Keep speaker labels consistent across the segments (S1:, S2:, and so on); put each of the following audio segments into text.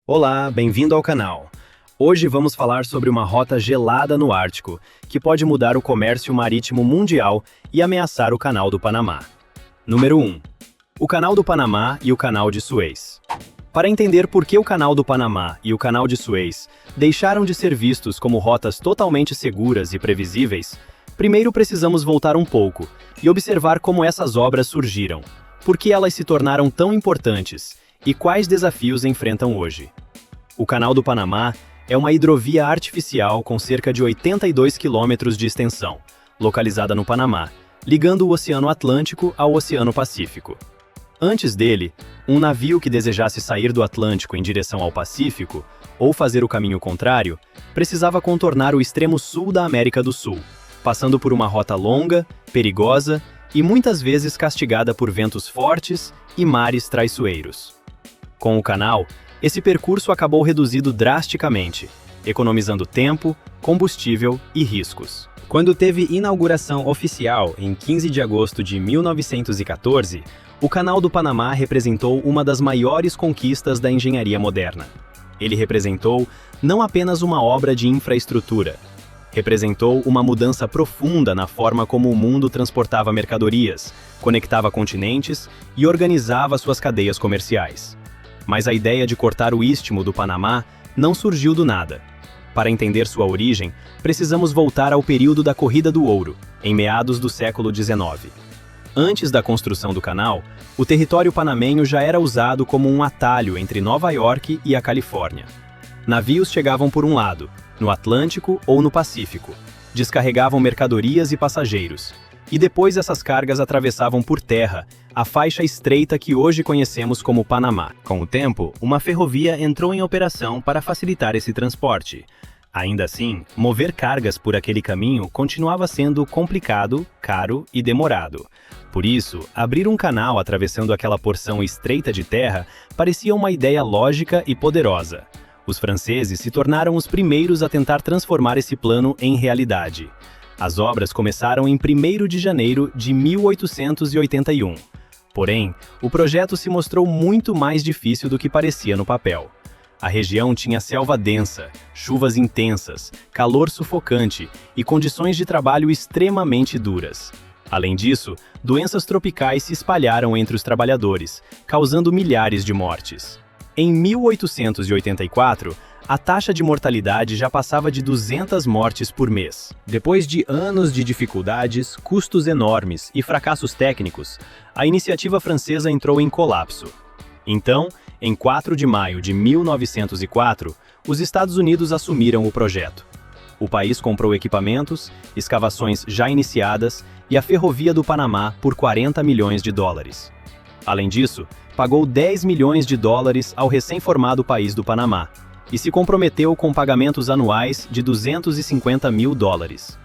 S1: Olá, bem-vindo ao canal. Hoje vamos falar sobre uma rota gelada no Ártico, que pode mudar o comércio marítimo mundial e ameaçar o Canal do Panamá. Número 1. O Canal do Panamá e o Canal de Suez. Para entender por que o Canal do Panamá e o Canal de Suez deixaram de ser vistos como rotas totalmente seguras e previsíveis, primeiro precisamos voltar um pouco e observar como essas obras surgiram, por que elas se tornaram tão importantes e quais desafios enfrentam hoje. O Canal do Panamá é uma hidrovia artificial com cerca de 82 quilômetros de extensão, localizada no Panamá, ligando o Oceano Atlântico ao Oceano Pacífico. Antes dele, um navio que desejasse sair do Atlântico em direção ao Pacífico, ou fazer o caminho contrário, precisava contornar o extremo sul da América do Sul, passando por uma rota longa, perigosa e muitas vezes castigada por ventos fortes e mares traiçoeiros. Com o canal, esse percurso acabou reduzido drasticamente, economizando tempo, combustível e riscos. Quando teve inauguração oficial em 15 de agosto de 1914, o Canal do Panamá representou uma das maiores conquistas da engenharia moderna. Ele representou não apenas uma obra de infraestrutura, representou uma mudança profunda na forma como o mundo transportava mercadorias, conectava continentes e organizava suas cadeias comerciais. Mas a ideia de cortar o istmo do Panamá não surgiu do nada. Para entender sua origem, precisamos voltar ao período da Corrida do Ouro, em meados do século XIX. Antes da construção do canal, o território panamenho já era usado como um atalho entre Nova York e a Califórnia. Navios chegavam por um lado, no Atlântico ou no Pacífico, descarregavam mercadorias e passageiros, e depois essas cargas atravessavam por terra a faixa estreita que hoje conhecemos como Panamá. Com o tempo, uma ferrovia entrou em operação para facilitar esse transporte. Ainda assim, mover cargas por aquele caminho continuava sendo complicado, caro e demorado. Por isso, abrir um canal atravessando aquela porção estreita de terra parecia uma ideia lógica e poderosa. Os franceses se tornaram os primeiros a tentar transformar esse plano em realidade. As obras começaram em 1º de janeiro de 1881. Porém, o projeto se mostrou muito mais difícil do que parecia no papel. A região tinha selva densa, chuvas intensas, calor sufocante e condições de trabalho extremamente duras. Além disso, doenças tropicais se espalharam entre os trabalhadores, causando milhares de mortes. Em 1884, a taxa de mortalidade já passava de 200 mortes por mês. Depois de anos de dificuldades, custos enormes e fracassos técnicos, a iniciativa francesa entrou em colapso. Então, em 4 de maio de 1904, os Estados Unidos assumiram o projeto. O país comprou equipamentos, escavações já iniciadas e a Ferrovia do Panamá por 40 milhões de dólares. Além disso, pagou 10 milhões de dólares ao recém-formado país do Panamá, e se comprometeu com pagamentos anuais de 250 mil dólares.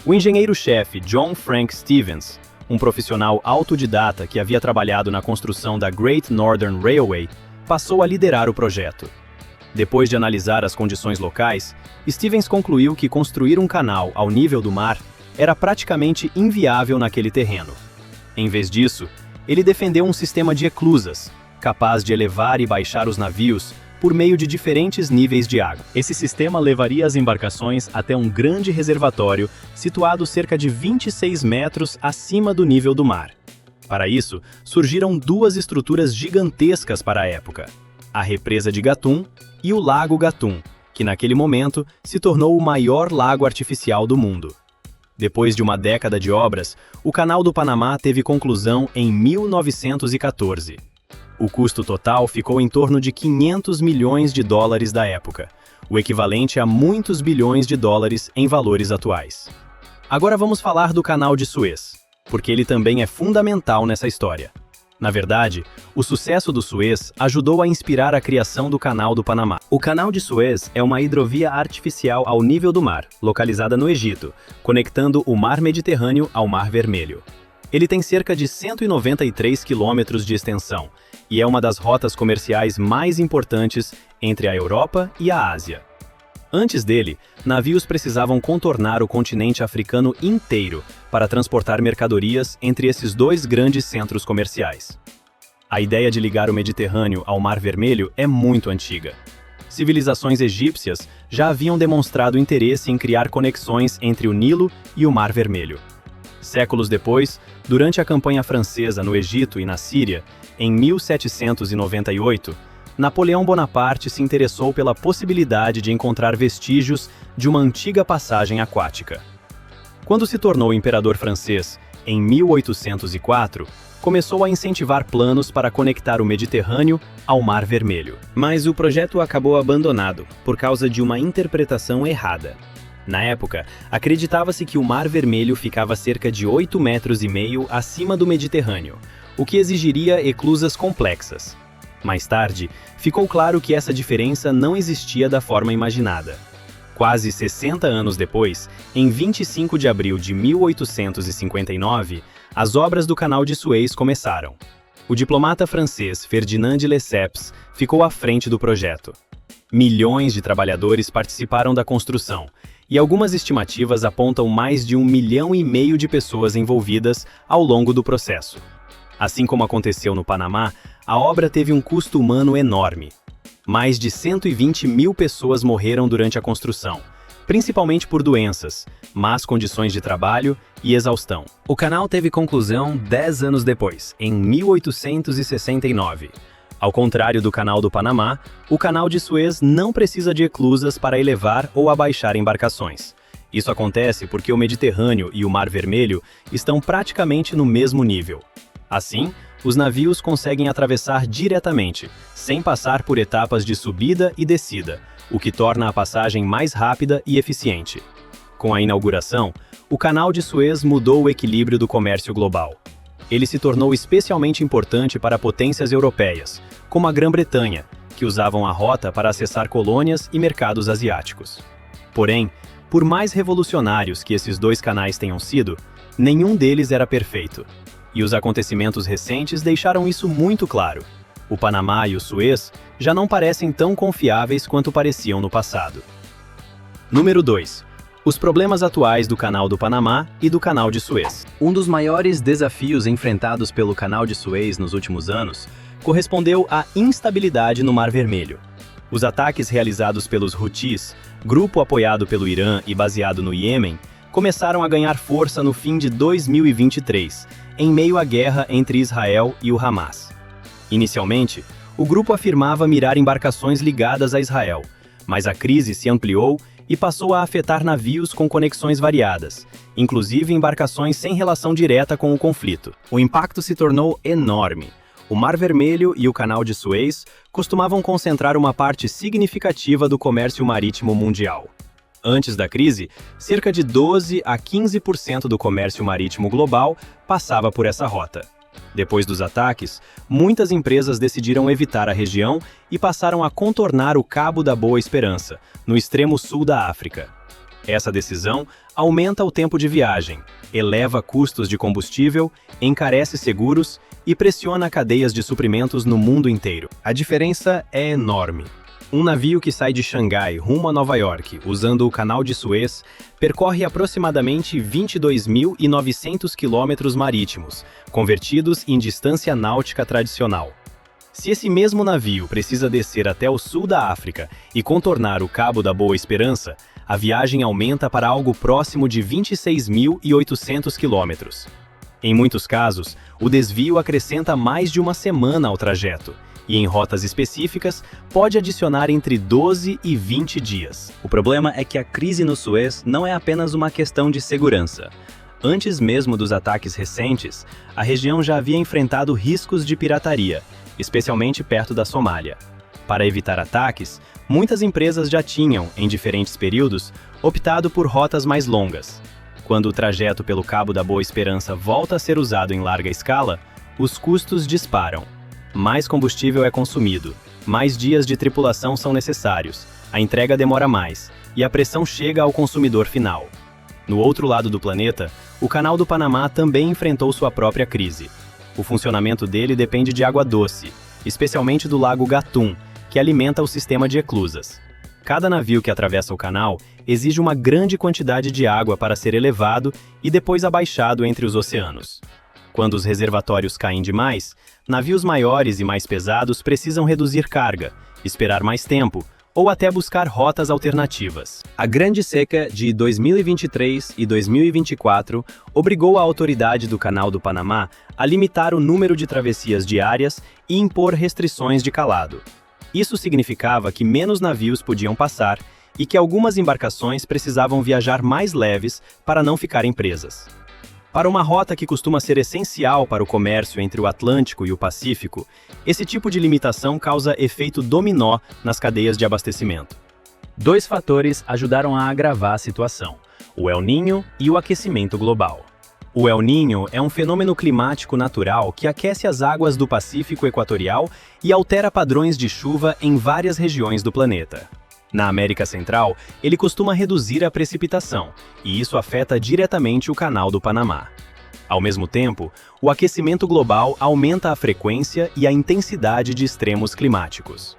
S1: O engenheiro-chefe John Frank Stevens, um profissional autodidata que havia trabalhado na construção da Great Northern Railway, passou a liderar o projeto. Depois de analisar as condições locais, Stevens concluiu que construir um canal ao nível do mar era praticamente inviável naquele terreno. Em vez disso, ele defendeu um sistema de eclusas, capaz de elevar e baixar os navios por meio de diferentes níveis de água. Esse sistema levaria as embarcações até um grande reservatório situado cerca de 26 metros acima do nível do mar. Para isso, surgiram duas estruturas gigantescas para a época: a represa de Gatun e o Lago Gatun, que naquele momento se tornou o maior lago artificial do mundo. Depois de uma década de obras, o Canal do Panamá teve conclusão em 1914. O custo total ficou em torno de 500 milhões de dólares da época, o equivalente a muitos bilhões de dólares em valores atuais. Agora vamos falar do Canal de Suez, porque ele também é fundamental nessa história. Na verdade, o sucesso do Suez ajudou a inspirar a criação do Canal do Panamá. O Canal de Suez é uma hidrovia artificial ao nível do mar, localizada no Egito, conectando o Mar Mediterrâneo ao Mar Vermelho. Ele tem cerca de 193 quilômetros de extensão e é uma das rotas comerciais mais importantes entre a Europa e a Ásia. Antes dele, navios precisavam contornar o continente africano inteiro para transportar mercadorias entre esses dois grandes centros comerciais. A ideia de ligar o Mediterrâneo ao Mar Vermelho é muito antiga. Civilizações egípcias já haviam demonstrado interesse em criar conexões entre o Nilo e o Mar Vermelho. Séculos depois, durante a campanha francesa no Egito e na Síria, em 1798, Napoleão Bonaparte se interessou pela possibilidade de encontrar vestígios de uma antiga passagem aquática. Quando se tornou imperador francês, em 1804, começou a incentivar planos para conectar o Mediterrâneo ao Mar Vermelho. Mas o projeto acabou abandonado por causa de uma interpretação errada. Na época, acreditava-se que o Mar Vermelho ficava cerca de 8,5 metros acima do Mediterrâneo, o que exigiria eclusas complexas. Mais tarde, ficou claro que essa diferença não existia da forma imaginada. Quase 60 anos depois, em 25 de abril de 1859, as obras do Canal de Suez começaram. O diplomata francês Ferdinand de Lesseps ficou à frente do projeto. Milhões de trabalhadores participaram da construção, e algumas estimativas apontam mais de 1,5 milhão de pessoas envolvidas ao longo do processo. Assim como aconteceu no Panamá, a obra teve um custo humano enorme. Mais de 120 mil pessoas morreram durante a construção, principalmente por doenças, más condições de trabalho e exaustão. O canal teve conclusão 10 anos depois, em 1869. Ao contrário do Canal do Panamá, o Canal de Suez não precisa de eclusas para elevar ou abaixar embarcações. Isso acontece porque o Mediterrâneo e o Mar Vermelho estão praticamente no mesmo nível. Assim, os navios conseguem atravessar diretamente, sem passar por etapas de subida e descida, o que torna a passagem mais rápida e eficiente. Com a inauguração, o Canal de Suez mudou o equilíbrio do comércio global. Ele se tornou especialmente importante para potências europeias, como a Grã-Bretanha, que usavam a rota para acessar colônias e mercados asiáticos. Porém, por mais revolucionários que esses dois canais tenham sido, nenhum deles era perfeito. E os acontecimentos recentes deixaram isso muito claro. O Panamá e o Suez já não parecem tão confiáveis quanto pareciam no passado. Número 2. Os problemas atuais do Canal do Panamá e do Canal de Suez. Um dos maiores desafios enfrentados pelo Canal de Suez nos últimos anos correspondeu à instabilidade no Mar Vermelho. Os ataques realizados pelos Houthis, grupo apoiado pelo Irã e baseado no Iêmen, começaram a ganhar força no fim de 2023, em meio à guerra entre Israel e o Hamas. Inicialmente, o grupo afirmava mirar embarcações ligadas a Israel, mas a crise se ampliou e passou a afetar navios com conexões variadas, inclusive embarcações sem relação direta com o conflito. O impacto se tornou enorme. O Mar Vermelho e o Canal de Suez costumavam concentrar uma parte significativa do comércio marítimo mundial. Antes da crise, cerca de 12 a 15% do comércio marítimo global passava por essa rota. Depois dos ataques, muitas empresas decidiram evitar a região e passaram a contornar o Cabo da Boa Esperança, no extremo sul da África. Essa decisão aumenta o tempo de viagem, eleva custos de combustível, encarece seguros e pressiona cadeias de suprimentos no mundo inteiro. A diferença é enorme. Um navio que sai de Xangai rumo a Nova York, usando o Canal de Suez, percorre aproximadamente 22.900 quilômetros marítimos, convertidos em distância náutica tradicional. Se esse mesmo navio precisa descer até o sul da África e contornar o Cabo da Boa Esperança, a viagem aumenta para algo próximo de 26.800 quilômetros. Em muitos casos, o desvio acrescenta mais de uma semana ao trajeto, e em rotas específicas pode adicionar entre 12 e 20 dias. O problema é que a crise no Suez não é apenas uma questão de segurança. Antes mesmo dos ataques recentes, a região já havia enfrentado riscos de pirataria, especialmente perto da Somália. Para evitar ataques, muitas empresas já tinham, em diferentes períodos, optado por rotas mais longas. Quando o trajeto pelo Cabo da Boa Esperança volta a ser usado em larga escala, os custos disparam. Mais combustível é consumido, mais dias de tripulação são necessários, a entrega demora mais, e a pressão chega ao consumidor final. No outro lado do planeta, o Canal do Panamá também enfrentou sua própria crise. O funcionamento dele depende de água doce, especialmente do lago Gatun, que alimenta o sistema de eclusas. Cada navio que atravessa o canal exige uma grande quantidade de água para ser elevado e depois abaixado entre os oceanos. Quando os reservatórios caem demais, navios maiores e mais pesados precisam reduzir carga, esperar mais tempo, ou até buscar rotas alternativas. A Grande Seca de 2023 e 2024 obrigou a autoridade do Canal do Panamá a limitar o número de travessias diárias e impor restrições de calado. Isso significava que menos navios podiam passar e que algumas embarcações precisavam viajar mais leves para não ficarem presas. Para uma rota que costuma ser essencial para o comércio entre o Atlântico e o Pacífico, esse tipo de limitação causa efeito dominó nas cadeias de abastecimento. Dois fatores ajudaram a agravar a situação: o El Niño e o aquecimento global. O El Niño é um fenômeno climático natural que aquece as águas do Pacífico Equatorial e altera padrões de chuva em várias regiões do planeta. Na América Central, ele costuma reduzir a precipitação, e isso afeta diretamente o Canal do Panamá. Ao mesmo tempo, o aquecimento global aumenta a frequência e a intensidade de extremos climáticos.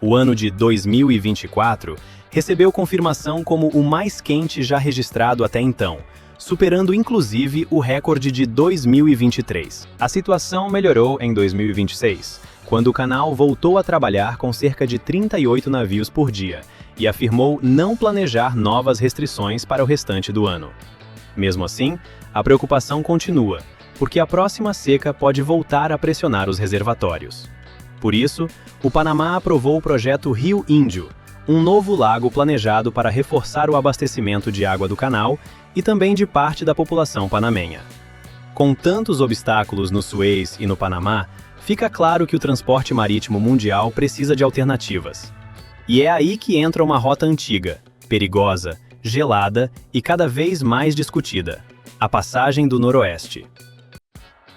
S1: O ano de 2024 recebeu confirmação como o mais quente já registrado até então, superando inclusive o recorde de 2023. A situação melhorou em 2026. Quando o canal voltou a trabalhar com cerca de 38 navios por dia e afirmou não planejar novas restrições para o restante do ano. Mesmo assim, a preocupação continua, porque a próxima seca pode voltar a pressionar os reservatórios. Por isso, o Panamá aprovou o projeto Rio Índio, um novo lago planejado para reforçar o abastecimento de água do canal e também de parte da população panamenha. Com tantos obstáculos no Suez e no Panamá, fica claro que o transporte marítimo mundial precisa de alternativas. E é aí que entra uma rota antiga, perigosa, gelada e cada vez mais discutida: a Passagem do Noroeste.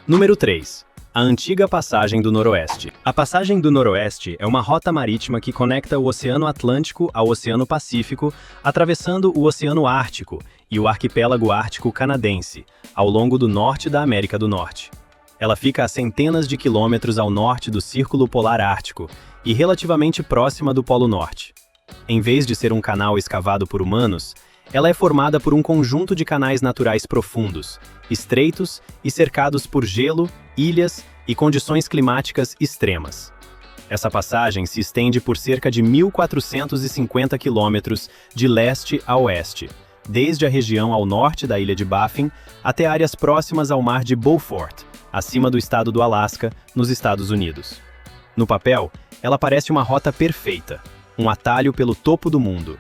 S1: Número 3. A antiga Passagem do Noroeste. A Passagem do Noroeste é uma rota marítima que conecta o Oceano Atlântico ao Oceano Pacífico, atravessando o Oceano Ártico e o Arquipélago Ártico Canadense, ao longo do norte da América do Norte. Ela fica a centenas de quilômetros ao norte do Círculo Polar Ártico e relativamente próxima do Polo Norte. Em vez de ser um canal escavado por humanos, ela é formada por um conjunto de canais naturais profundos, estreitos e cercados por gelo, ilhas e condições climáticas extremas. Essa passagem se estende por cerca de 1.450 quilômetros de leste a oeste, desde a região ao norte da ilha de Baffin até áreas próximas ao Mar de Beaufort, acima do estado do Alasca, nos Estados Unidos. No papel, ela parece uma rota perfeita, um atalho pelo topo do mundo.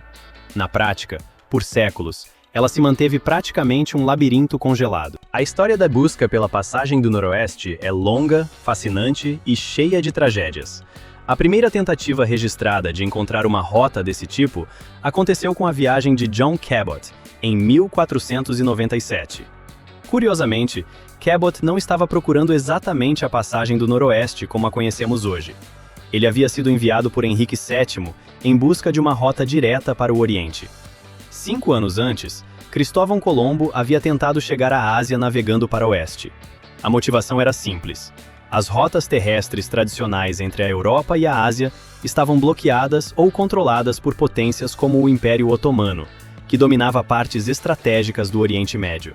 S1: Na prática, por séculos, ela se manteve praticamente um labirinto congelado. A história da busca pela Passagem do Noroeste é longa, fascinante e cheia de tragédias. A primeira tentativa registrada de encontrar uma rota desse tipo aconteceu com a viagem de John Cabot, em 1497. Curiosamente, Cabot não estava procurando exatamente a Passagem do Noroeste como a conhecemos hoje. Ele havia sido enviado por Henrique VII em busca de uma rota direta para o Oriente. 5 anos antes, Cristóvão Colombo havia tentado chegar à Ásia navegando para o oeste. A motivação era simples: as rotas terrestres tradicionais entre a Europa e a Ásia estavam bloqueadas ou controladas por potências como o Império Otomano, que dominava partes estratégicas do Oriente Médio.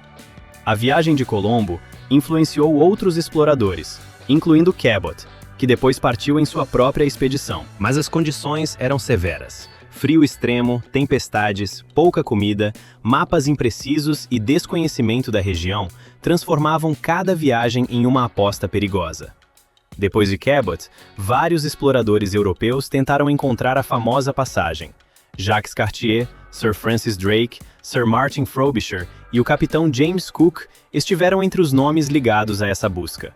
S1: A viagem de Colombo influenciou outros exploradores, incluindo Cabot, que depois partiu em sua própria expedição. Mas as condições eram severas. Frio extremo, tempestades, pouca comida, mapas imprecisos e desconhecimento da região transformavam cada viagem em uma aposta perigosa. Depois de Cabot, vários exploradores europeus tentaram encontrar a famosa passagem. Jacques Cartier, Sir Francis Drake, Sir Martin Frobisher e o capitão James Cook estiveram entre os nomes ligados a essa busca.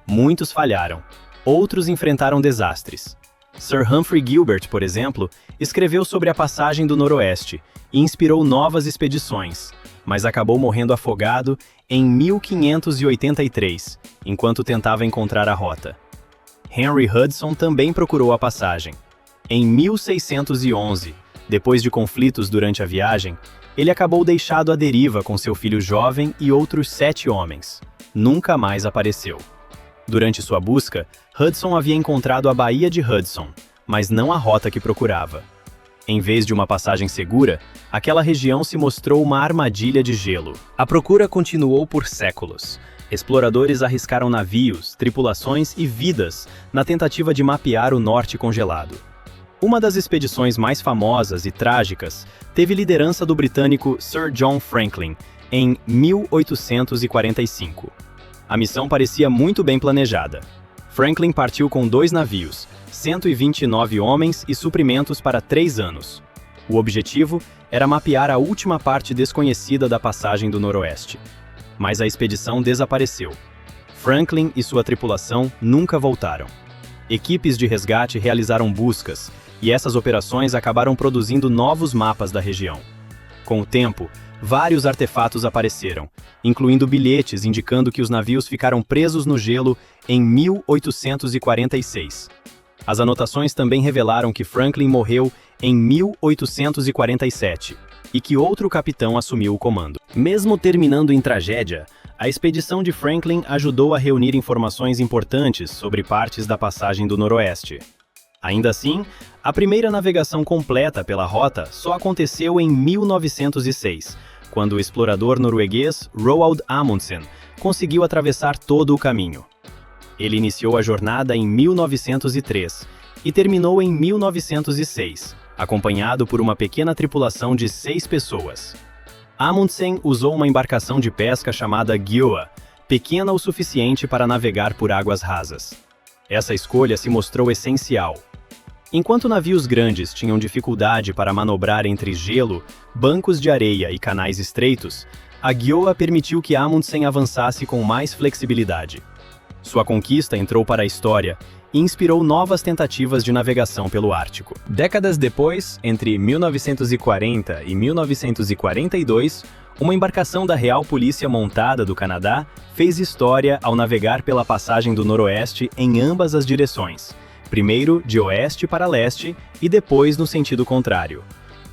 S1: Muitos falharam, outros enfrentaram desastres. Sir Humphrey Gilbert, por exemplo, escreveu sobre a Passagem do Noroeste e inspirou novas expedições, mas acabou morrendo afogado em 1583, enquanto tentava encontrar a rota. Henry Hudson também procurou a passagem. Em 1611, depois de conflitos durante a viagem, ele acabou deixado à deriva com seu filho jovem e outros 7 homens. Nunca mais apareceu. Durante sua busca, Hudson havia encontrado a Baía de Hudson, mas não a rota que procurava. Em vez de uma passagem segura, aquela região se mostrou uma armadilha de gelo. A procura continuou por séculos. Exploradores arriscaram navios, tripulações e vidas na tentativa de mapear o norte congelado. Uma das expedições mais famosas e trágicas teve liderança do britânico Sir John Franklin em 1845. A missão parecia muito bem planejada. Franklin partiu com 2 navios, 129 homens e suprimentos para 3 anos. O objetivo era mapear a última parte desconhecida da passagem do Noroeste. Mas a expedição desapareceu. Franklin e sua tripulação nunca voltaram. Equipes de resgate realizaram buscas, e essas operações acabaram produzindo novos mapas da região. Com o tempo, vários artefatos apareceram, incluindo bilhetes indicando que os navios ficaram presos no gelo em 1846. As anotações também revelaram que Franklin morreu em 1847 e que outro capitão assumiu o comando. Mesmo terminando em tragédia, a expedição de Franklin ajudou a reunir informações importantes sobre partes da passagem do Noroeste. Ainda assim, a primeira navegação completa pela rota só aconteceu em 1906, quando o explorador norueguês Roald Amundsen conseguiu atravessar todo o caminho. Ele iniciou a jornada em 1903 e terminou em 1906, acompanhado por uma pequena tripulação de 6 pessoas. Amundsen usou uma embarcação de pesca chamada Gjoa, pequena o suficiente para navegar por águas rasas. Essa escolha se mostrou essencial. Enquanto navios grandes tinham dificuldade para manobrar entre gelo, bancos de areia e canais estreitos, a Gjoa permitiu que Amundsen avançasse com mais flexibilidade. Sua conquista entrou para a história e inspirou novas tentativas de navegação pelo Ártico. Décadas depois, entre 1940 e 1942, uma embarcação da Real Polícia Montada do Canadá fez história ao navegar pela passagem do Noroeste em ambas as direções, primeiro de oeste para leste e depois no sentido contrário.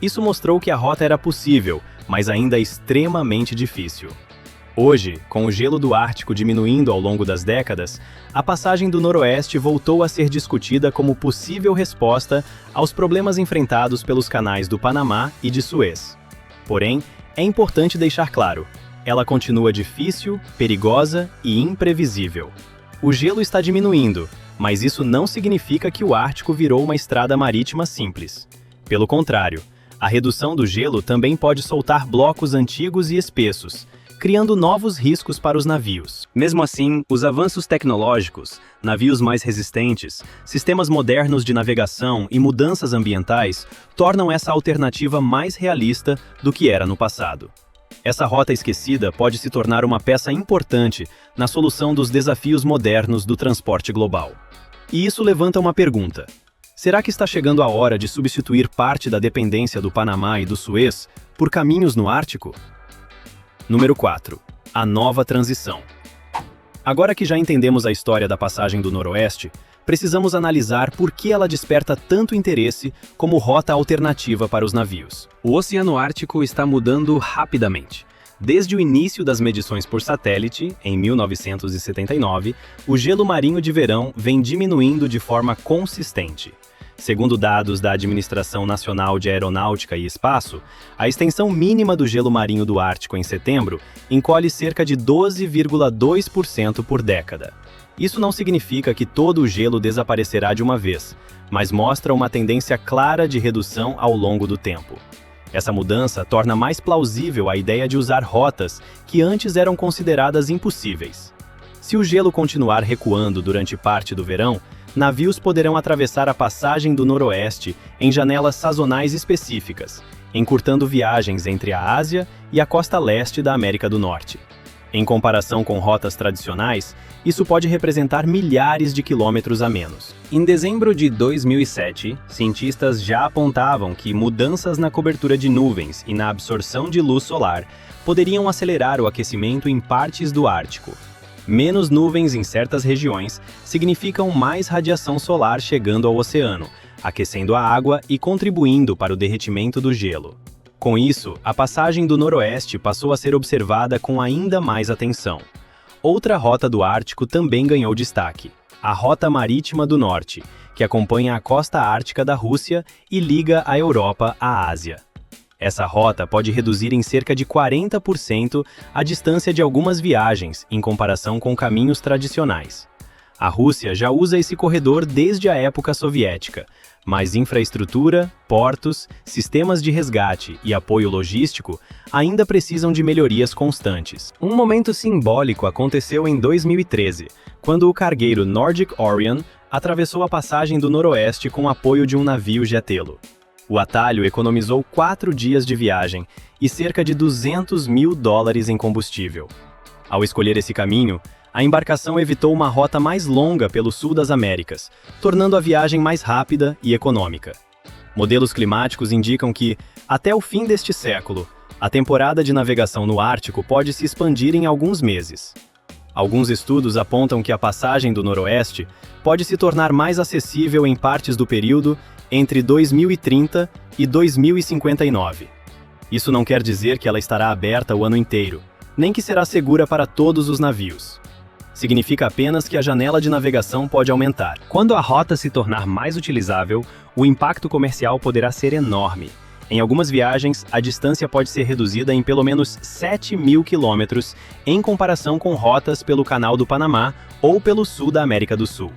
S1: Isso mostrou que a rota era possível, mas ainda extremamente difícil. Hoje, com o gelo do Ártico diminuindo ao longo das décadas, a passagem do Noroeste voltou a ser discutida como possível resposta aos problemas enfrentados pelos canais do Panamá e de Suez. Porém, é importante deixar claro, ela continua difícil, perigosa e imprevisível. O gelo está diminuindo, mas isso não significa que o Ártico virou uma estrada marítima simples. Pelo contrário, a redução do gelo também pode soltar blocos antigos e espessos, criando novos riscos para os navios. Mesmo assim, os avanços tecnológicos, navios mais resistentes, sistemas modernos de navegação e mudanças ambientais tornam essa alternativa mais realista do que era no passado. Essa rota esquecida pode se tornar uma peça importante na solução dos desafios modernos do transporte global. E isso levanta uma pergunta: será que está chegando a hora de substituir parte da dependência do Panamá e do Suez por caminhos no Ártico? Número 4. A nova transição. Agora que já entendemos a história da passagem do Noroeste, precisamos analisar por que ela desperta tanto interesse como rota alternativa para os navios. O Oceano Ártico está mudando rapidamente. Desde o início das medições por satélite, em 1979, o gelo marinho de verão vem diminuindo de forma consistente. Segundo dados da Administração Nacional de Aeronáutica e Espaço, a extensão mínima do gelo marinho do Ártico em setembro encolhe cerca de 12,2% por década. Isso não significa que todo o gelo desaparecerá de uma vez, mas mostra uma tendência clara de redução ao longo do tempo. Essa mudança torna mais plausível a ideia de usar rotas que antes eram consideradas impossíveis. Se o gelo continuar recuando durante parte do verão, navios poderão atravessar a passagem do Noroeste em janelas sazonais específicas, encurtando viagens entre a Ásia e a costa leste da América do Norte. Em comparação com rotas tradicionais, isso pode representar milhares de quilômetros a menos. Em dezembro de 2007, cientistas já apontavam que mudanças na cobertura de nuvens e na absorção de luz solar poderiam acelerar o aquecimento em partes do Ártico. Menos nuvens em certas regiões significam mais radiação solar chegando ao oceano, aquecendo a água e contribuindo para o derretimento do gelo. Com isso, a passagem do Noroeste passou a ser observada com ainda mais atenção. Outra rota do Ártico também ganhou destaque: a Rota Marítima do Norte, que acompanha a costa ártica da Rússia e liga a Europa à Ásia. Essa rota pode reduzir em cerca de 40% a distância de algumas viagens em comparação com caminhos tradicionais. A Rússia já usa esse corredor desde a época soviética, mas infraestrutura, portos, sistemas de resgate e apoio logístico ainda precisam de melhorias constantes. Um momento simbólico aconteceu em 2013, quando o cargueiro Nordic Orion atravessou a passagem do Noroeste com apoio de um navio Getelo. O atalho economizou 4 dias de viagem e cerca de $200 mil em combustível. Ao escolher esse caminho, a embarcação evitou uma rota mais longa pelo sul das Américas, tornando a viagem mais rápida e econômica. Modelos climáticos indicam que, até o fim deste século, a temporada de navegação no Ártico pode se expandir em alguns meses. Alguns estudos apontam que a passagem do Noroeste pode se tornar mais acessível em partes do período entre 2030 e 2059. Isso não quer dizer que ela estará aberta o ano inteiro, nem que será segura para todos os navios. Significa apenas que a janela de navegação pode aumentar. Quando a rota se tornar mais utilizável, o impacto comercial poderá ser enorme. Em algumas viagens, a distância pode ser reduzida em pelo menos 7.000 quilômetros em comparação com rotas pelo Canal do Panamá ou pelo sul da América do Sul.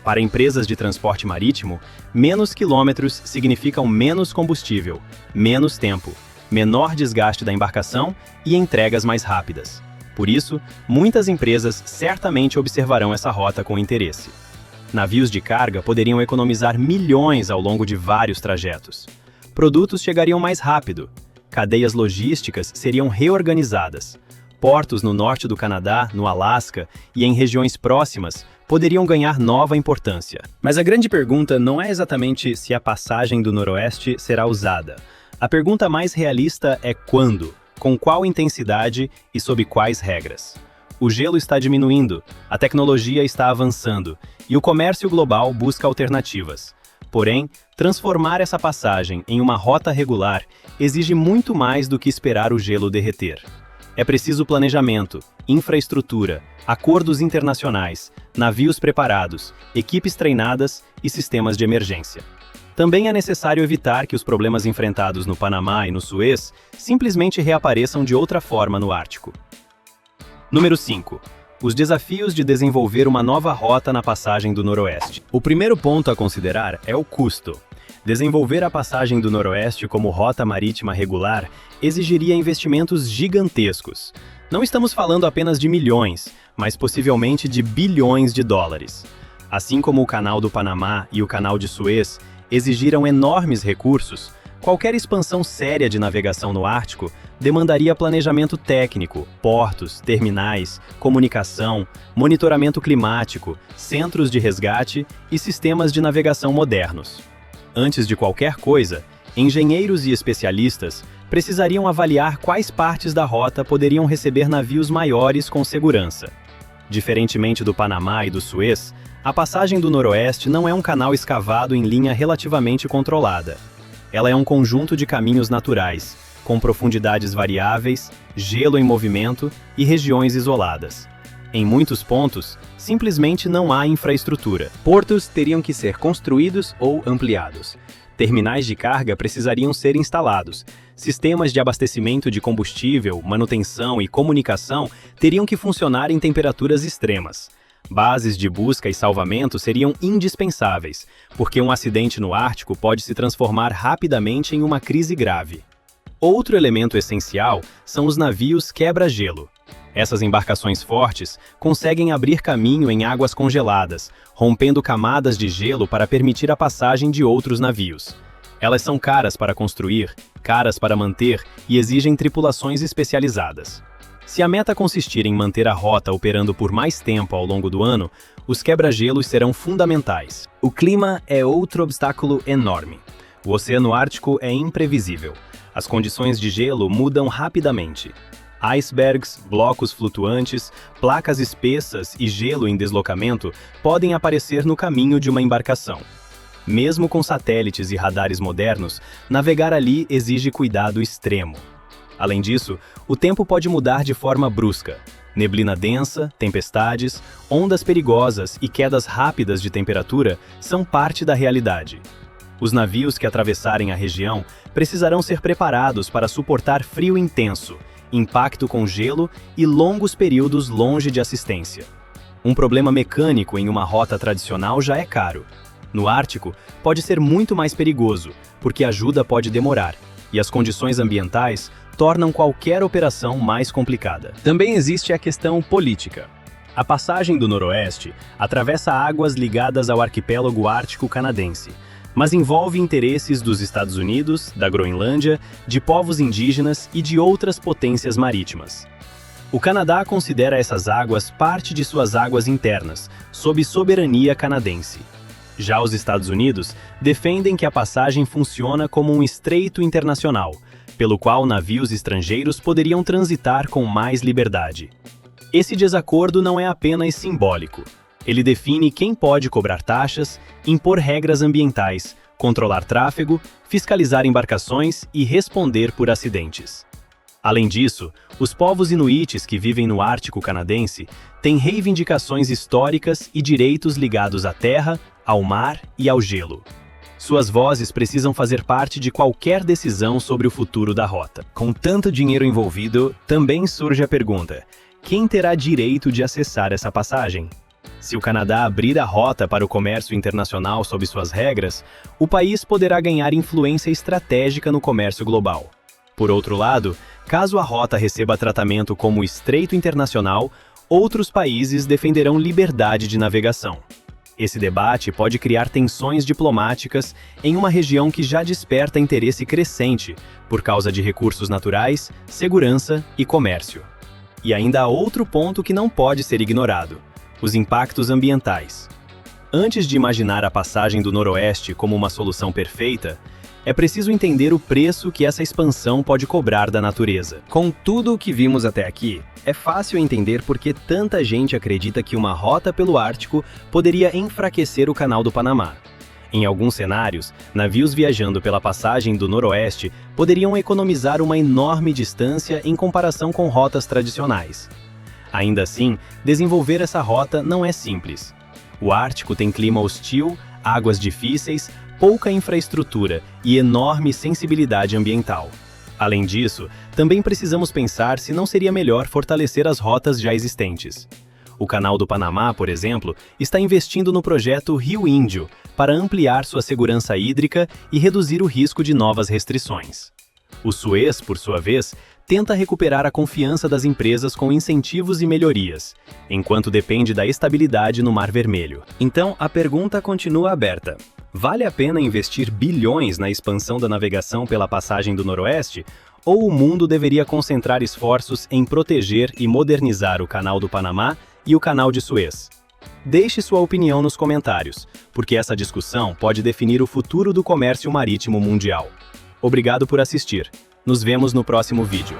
S1: Para empresas de transporte marítimo, menos quilômetros significam menos combustível, menos tempo, menor desgaste da embarcação e entregas mais rápidas. Por isso, muitas empresas certamente observarão essa rota com interesse. Navios de carga poderiam economizar milhões ao longo de vários trajetos. Produtos chegariam mais rápido, cadeias logísticas seriam reorganizadas, portos no norte do Canadá, no Alasca e em regiões próximas poderiam ganhar nova importância. Mas a grande pergunta não é exatamente se a passagem do Noroeste será usada. A pergunta mais realista é quando, com qual intensidade e sob quais regras. O gelo está diminuindo, a tecnologia está avançando e o comércio global busca alternativas. Porém, transformar essa passagem em uma rota regular exige muito mais do que esperar o gelo derreter. É preciso planejamento, infraestrutura, acordos internacionais, navios preparados, equipes treinadas e sistemas de emergência. Também é necessário evitar que os problemas enfrentados no Panamá e no Suez simplesmente reapareçam de outra forma no Ártico. Número 5. Os desafios de desenvolver uma nova rota na passagem do Noroeste. O primeiro ponto a considerar é o custo. Desenvolver a passagem do Noroeste como rota marítima regular exigiria investimentos gigantescos. Não estamos falando apenas de milhões, mas possivelmente de bilhões de dólares. Assim como o Canal do Panamá e o Canal de Suez exigiram enormes recursos, qualquer expansão séria de navegação no Ártico demandaria planejamento técnico, portos, terminais, comunicação, monitoramento climático, centros de resgate e sistemas de navegação modernos. Antes de qualquer coisa, engenheiros e especialistas precisariam avaliar quais partes da rota poderiam receber navios maiores com segurança. Diferentemente do Panamá e do Suez, a passagem do Noroeste não é um canal escavado em linha relativamente controlada. Ela é um conjunto de caminhos naturais, com profundidades variáveis, gelo em movimento e regiões isoladas. Em muitos pontos, simplesmente não há infraestrutura. Portos teriam que ser construídos ou ampliados. Terminais de carga precisariam ser instalados. Sistemas de abastecimento de combustível, manutenção e comunicação teriam que funcionar em temperaturas extremas. Bases de busca e salvamento seriam indispensáveis, porque um acidente no Ártico pode se transformar rapidamente em uma crise grave. Outro elemento essencial são os navios quebra-gelo. Essas embarcações fortes conseguem abrir caminho em águas congeladas, rompendo camadas de gelo para permitir a passagem de outros navios. Elas são caras para construir, caras para manter e exigem tripulações especializadas. Se a meta consistir em manter a rota operando por mais tempo ao longo do ano, os quebra-gelos serão fundamentais. O clima é outro obstáculo enorme. O Oceano Ártico é imprevisível. As condições de gelo mudam rapidamente. Icebergs, blocos flutuantes, placas espessas e gelo em deslocamento podem aparecer no caminho de uma embarcação. Mesmo com satélites e radares modernos, navegar ali exige cuidado extremo. Além disso, o tempo pode mudar de forma brusca. Neblina densa, tempestades, ondas perigosas e quedas rápidas de temperatura são parte da realidade. Os navios que atravessarem a região precisarão ser preparados para suportar frio intenso, impacto com gelo e longos períodos longe de assistência. Um problema mecânico em uma rota tradicional já é caro. No Ártico, pode ser muito mais perigoso, porque a ajuda pode demorar, e as condições ambientais tornam qualquer operação mais complicada. Também existe a questão política. A passagem do Noroeste atravessa águas ligadas ao arquipélago ártico canadense, mas envolve interesses dos Estados Unidos, da Groenlândia, de povos indígenas e de outras potências marítimas. O Canadá considera essas águas parte de suas águas internas, sob soberania canadense. Já os Estados Unidos defendem que a passagem funciona como um estreito internacional, pelo qual navios estrangeiros poderiam transitar com mais liberdade. Esse desacordo não é apenas simbólico. Ele define quem pode cobrar taxas, impor regras ambientais, controlar tráfego, fiscalizar embarcações e responder por acidentes. Além disso, os povos inuites que vivem no Ártico canadense têm reivindicações históricas e direitos ligados à terra, ao mar e ao gelo. Suas vozes precisam fazer parte de qualquer decisão sobre o futuro da rota. Com tanto dinheiro envolvido, também surge a pergunta: quem terá direito de acessar essa passagem? Se o Canadá abrir a rota para o comércio internacional sob suas regras, o país poderá ganhar influência estratégica no comércio global. Por outro lado, caso a rota receba tratamento como estreito internacional, outros países defenderão liberdade de navegação. Esse debate pode criar tensões diplomáticas em uma região que já desperta interesse crescente por causa de recursos naturais, segurança e comércio. E ainda há outro ponto que não pode ser ignorado: os impactos ambientais. Antes de imaginar a passagem do Noroeste como uma solução perfeita, é preciso entender o preço que essa expansão pode cobrar da natureza. Com tudo o que vimos até aqui, é fácil entender por que tanta gente acredita que uma rota pelo Ártico poderia enfraquecer o Canal do Panamá. Em alguns cenários, navios viajando pela passagem do Noroeste poderiam economizar uma enorme distância em comparação com rotas tradicionais. Ainda assim, desenvolver essa rota não é simples. O Ártico tem clima hostil, águas difíceis, pouca infraestrutura e enorme sensibilidade ambiental. Além disso, também precisamos pensar se não seria melhor fortalecer as rotas já existentes. O Canal do Panamá, por exemplo, está investindo no projeto Rio Índio para ampliar sua segurança hídrica e reduzir o risco de novas restrições. O Suez, por sua vez, tenta recuperar a confiança das empresas com incentivos e melhorias, enquanto depende da estabilidade no Mar Vermelho. Então, a pergunta continua aberta: vale a pena investir bilhões na expansão da navegação pela passagem do Noroeste? Ou o mundo deveria concentrar esforços em proteger e modernizar o Canal do Panamá e o Canal de Suez? Deixe sua opinião nos comentários, porque essa discussão pode definir o futuro do comércio marítimo mundial. Obrigado por assistir. Nos vemos no próximo vídeo.